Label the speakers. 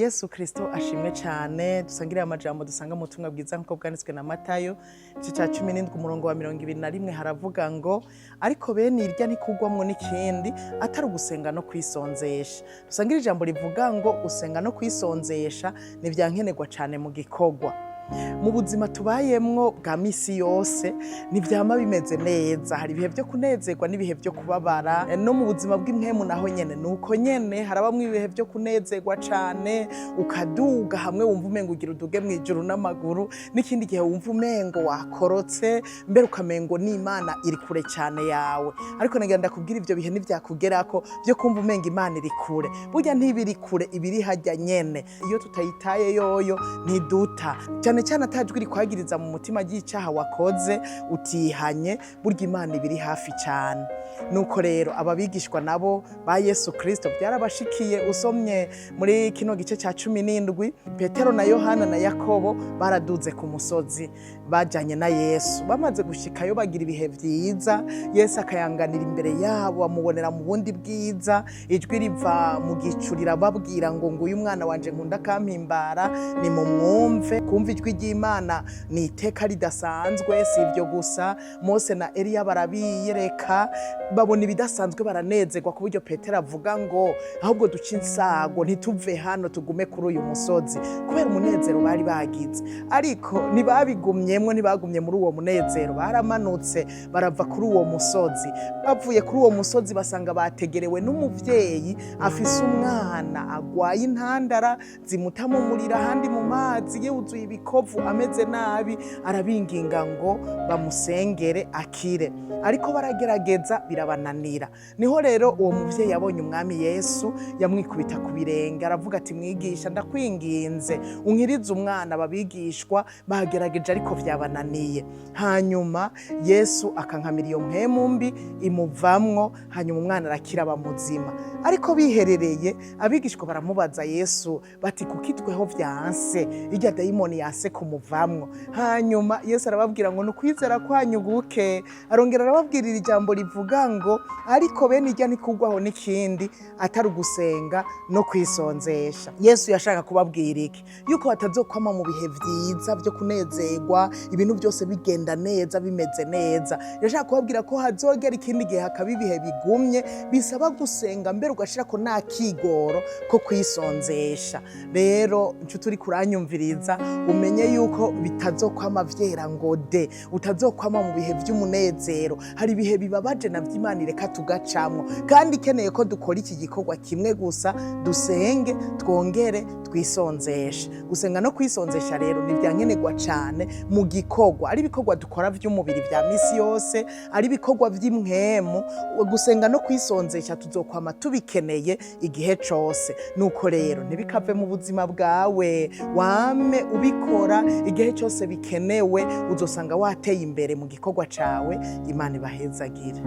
Speaker 1: Yesu Kristo ashimwe cyane. Dusangire amajambo dusanga mu butumwa bwiza nko bwanditswe na Matayo igice cya 17 umurongo wa 21 haravuga ngo ariko bene irya ntikugwamwo n'ikindi atari ugusenga no kwisonzesha. Dusangire ijambo rivuga ngo usenga no kwisonzesha nivya nkenerwa cyane mu gikorwa. Mu buzima tubayemwo bwa misi yose ntivyama bimeze neza, hari ibihe byo kunezerwa n'ibihe byo kubabara. No mu buzima bw'impwemu naho nyene nuko nyene harabamwe ibihe byo kunezerwa cane ukaduga hamwe wumva umengo ugira uduge mwijuru n'amaguru, n'ikindi gihe wumva umengo wakorotse mbere ukamengo n'Imana iri kure cyane yawe. Ariko nagenda kubwira ivyo bihe nivyakugerako byo kumva umengo Imana iri kure, burya ntibiri kure, ibiri hajya nyene. Iyo tutayitaye yoyo ntiduta cyane atajwi rikwagiriza mu mutima ry'icyaha wakoze utihanye, burya Imana ibiri hafi cyane. Nuko rero ababigishwa nabo ba Yesu Kristo byarabashikiye. Usomye muri kino gice cya 17 Petero na Yohana na Yakobo baraduze ku musozi bajanye na Yesu. Bamaze gushikayo bagira ibihe vyiza, Yesu akayanganira imbere yabo, amubonera mu bundi bwiza. Ijwi riva mu gicu rirababwira ngo nguyu mwana wanje nkunda kampimbara, ni mu mwumve. Kumva ijwi ry'Imana ni iteka ridasanzwe. Si ibyo gusa, Mose na Eliya barabiyereka, babona ibidasanzwe, baranezerwa ku buryo Petero avuga ngo ahubwo duce insago ntituve hano tugume kuri uyu musozi, kubera umunezero bari bagize. Ariko ntibagumye muri uwo munezero, baramanutse barava kuri uwo musozi. Bavuye kuri uwo musozi basanga bategerewe n'umuvyeyi afise umwana agwaye intandara zimutamumurira handi mu mazi, yuzuye ibikovu, ameze nabi. Arabinginga ngo bamusengere akire, ariko baragerageza birabananira. Niho rero uwo muvyeyi yabonye umwami Yesu, yamwikubita ku birenge aravuga ati mwigisha ndakwinginze unkirize umwana. Babigishwa bagerageje ariko vyabananiye. Hanyuma Yesu akankamira iyo mpwemu mbi imuvamwo, hanyuma umwana arakira bamuzima. Ariko biherereye abigishwa baramubaza Yesu bati kukitweho vyanse, irya dayimoni yanse kumuvamwo. Hanyuma Yesu arababwira ngo nukwizera kwanyu guke. Arongera arababwirira ijambo rivuga ngo ariko bene irya ntikugwaho n'ikindi atari ugusenga no kwisonzesha. Yesu yashaka kubabwira iki? Yuko batazokwama mu bihe vyiza byo kunezerwa, ibintu byose bigenda neza bimeze neza. Yashaka kubabwira ko hazogera ikindi gihe hakaba ibihe bigumye bisaba gusenga, mbere ugashirako nta kigoro ko kwisonzesha. Rero nshuti uri kuranyumviriza, umenye yuko bitazokwama vyera ngo de, utazokwama mu bihe vy'umunezero. Hari ibihe bibabaje na vy'Imana ireka tugacamwo, kandi ikeneye ko dukora iki gikorwa kimwe gusa, dusenge twongere twisonzeshe. Gusenga no kwisonzesha rero ni vyankenerwa cyane mu gikorwa, ari ibikorwa dukora vy'umubiri vya misi yose, ari ibikorwa vy'impwemu. Gusenga no kwisonzesha tuzokwama tubikeneye igihe cose. Nuko rero ntibikave mu buzima bwawe, wame ubikora igihe cyose bikenewe, uzosanga wateye imbere mu gikorwa cawe. Imana ibahezagire.